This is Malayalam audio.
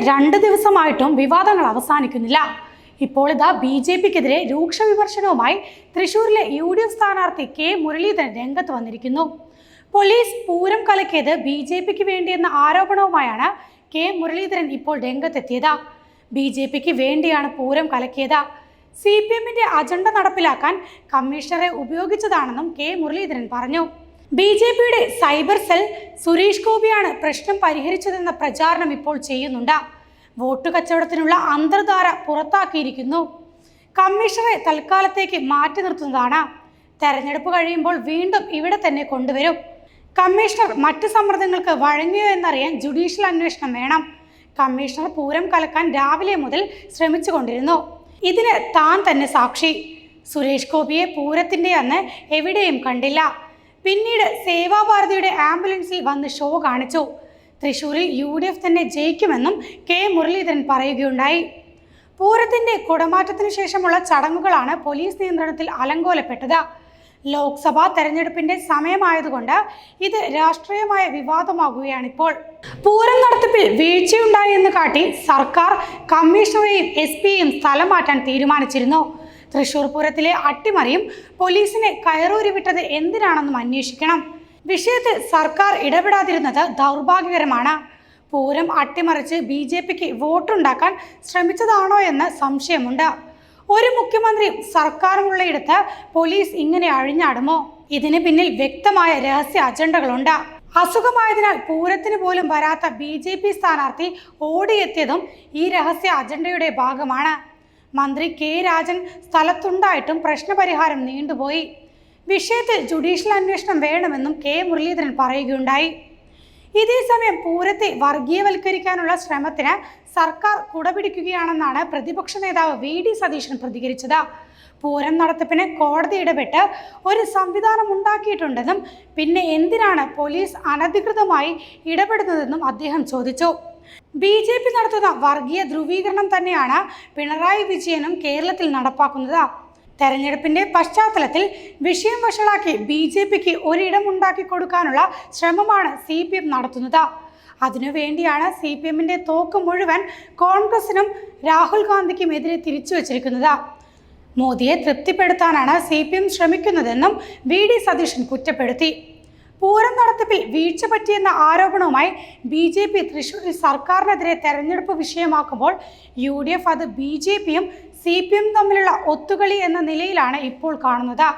2 ദിവസമായിട്ടും വിവാദങ്ങൾ അവസാനിക്കുന്നില്ല. ഇപ്പോൾ ഇതാ BJPക്കെതിരെ രൂക്ഷ വിമർശനവുമായി തൃശൂരിലെ UDF സ്ഥാനാർത്ഥി K മുരളീധരൻ രംഗത്ത് വന്നിരിക്കുന്നു. പോലീസ് പൂരം കലക്കിയത് BJPക്ക് വേണ്ടിയെന്ന ആരോപണവുമായാണ് K മുരളീധരൻ ഇപ്പോൾ രംഗത്തെത്തിയത്. BJPക്ക് വേണ്ടിയാണ് പൂരം കലക്കിയത്. CPMന്റെ അജണ്ട നടപ്പിലാക്കാൻ കമ്മീഷണറെ ഉപയോഗിച്ചതാണെന്നും K മുരളീധരൻ പറഞ്ഞു. BJPയുടെ സൈബർ സെൽ സുരേഷ് ഗോപിയാണ് പ്രശ്നം പരിഹരിച്ചതെന്ന പ്രചാരണം ഇപ്പോൾ ചെയ്യുന്നുണ്ട്. വോട്ട് കച്ചവടത്തിനുള്ള അന്തർധാര പുറത്താക്കിയിരിക്കുന്നു. കമ്മീഷണറെ തൽക്കാലത്തേക്ക് മാറ്റി നിർത്തുന്നതാണ്. തെരഞ്ഞെടുപ്പ് കഴിയുമ്പോൾ വീണ്ടും ഇവിടെ തന്നെ കൊണ്ടുവരും. കമ്മീഷണർ മറ്റ് സമ്മർദ്ദങ്ങൾക്ക് വഴങ്ങിയോ എന്നറിയാൻ ജുഡീഷ്യൽ അന്വേഷണം വേണം. കമ്മീഷണർ പൂരം കലക്കാൻ രാവിലെ മുതൽ ശ്രമിച്ചുകൊണ്ടിരുന്നു. ഇതിന് താൻ തന്നെ സാക്ഷി. സുരേഷ് ഗോപിയെ പൂരത്തിന്റെ അന്ന് എവിടെയും കണ്ടില്ല. പിന്നീട് സേവാഭാരതിയുടെ ആംബുലൻസിൽ വന്ന് ഷോ കാണിച്ചു. തൃശൂരിൽ UDF തന്നെ ജയിക്കുമെന്നും K മുരളീധരൻ പറയുകയുണ്ടായി. പൂരത്തിന്റെ കുടമാറ്റത്തിന് ശേഷമുള്ള ചടങ്ങുകളാണ് പോലീസ് നിയന്ത്രണത്തിൽ അലങ്കോലപ്പെട്ടത്. ലോക്സഭാ തെരഞ്ഞെടുപ്പിന്റെ സമയമായതുകൊണ്ട് ഇത് രാഷ്ട്രീയമായ വിവാദമാകുകയാണിപ്പോൾ. പൂരം നടത്തിപ്പിൽ വീഴ്ചയുണ്ടായി എന്ന് കാട്ടി സർക്കാർ കമ്മീഷണറെയും SP-യെയും സ്ഥലം മാറ്റാൻ തീരുമാനിച്ചിരുന്നു. തൃശൂർ പൂരത്തിലെ അട്ടിമറിയും പോലീസിനെ കയറൂരി വിട്ടത് എന്തിനാണെന്നും അന്വേഷിക്കണം. വിഷയത്തിൽ സർക്കാർ ഇടപെടാതിരുന്നത് ദൗർഭാഗ്യകരമാണ്. പൂരം അട്ടിമറിച്ച് BJPക്ക് വോട്ടുണ്ടാക്കാൻ ശ്രമിച്ചതാണോ എന്ന് സംശയമുണ്ട്. ഒരു മുഖ്യമന്ത്രിയും സർക്കാരുമുള്ളയിടത്ത് പോലീസ് ഇങ്ങനെ അഴിഞ്ഞാടുമോ? ഇതിന് പിന്നിൽ വ്യക്തമായ രഹസ്യ അജണ്ടകളുണ്ട്. അസുഖമായതിനാൽ പൂരത്തിന് പോലും വരാത്ത BJP സ്ഥാനാർത്ഥി ഓടിയെത്തിയതും ഈ രഹസ്യ അജണ്ടയുടെ ഭാഗമാണ്. മന്ത്രി K രാജൻ സ്ഥലത്തുണ്ടായിട്ടും പ്രശ്നപരിഹാരം നീണ്ടുപോയി. വിഷയത്തിൽ ജുഡീഷ്യൽ അന്വേഷണം വേണമെന്നും K മുരളീധരൻ പറയുകയുണ്ടായി. ഇതേസമയം പൂരത്തെ വർഗീയവൽക്കരിക്കാനുള്ള ശ്രമത്തിന് സർക്കാർ കുടപിടിക്കുകയാണെന്നാണ് പ്രതിപക്ഷ നേതാവ് VD സതീശൻ പ്രതികരിച്ചത്. പൂരം നടത്തിപ്പിന് കോടതി ഇടപെട്ട് ഒരു സംവിധാനം ഉണ്ടാക്കിയിട്ടുണ്ടെന്നും പിന്നെ എന്തിനാണ് പോലീസ് അനധികൃതമായി ഇടപെടുന്നതെന്നും അദ്ദേഹം ചോദിച്ചു. BJP നടത്തുന്ന വർഗീയ ധ്രുവീകരണം തന്നെയാണ് പിണറായി വിജയനും കേരളത്തിൽ നടപ്പാക്കുന്നത്. തെരഞ്ഞെടുപ്പിന്റെ പശ്ചാത്തലത്തിൽ വിഷയം വഷളാക്കി BJPക്ക് ഒരിടം ഉണ്ടാക്കി കൊടുക്കാനുള്ള ശ്രമമാണ് CPM നടത്തുന്നത്. അതിനുവേണ്ടിയാണ് CPMന്റെ തോക്ക് മുഴുവൻ കോൺഗ്രസിനും രാഹുൽ ഗാന്ധിക്കും എതിരെ തിരിച്ചു വച്ചിരിക്കുന്നത്. മോദിയെ തൃപ്തിപ്പെടുത്താനാണ് CPM ശ്രമിക്കുന്നതെന്നും VD സതീശൻ കുറ്റപ്പെടുത്തി. പൂരം നടത്തിപ്പിൽ വീഴ്ച പറ്റിയെന്ന ആരോപണവുമായി BJP തൃശൂരിൽ സർക്കാരിനെതിരെ തെരഞ്ഞെടുപ്പ് വിഷയമാക്കുമ്പോൾ UDF അത് BJPയും CPM തമ്മിലുള്ള ഒത്തുകളി എന്ന നിലയിലാണ് ഇപ്പോൾ കാണുന്നത്.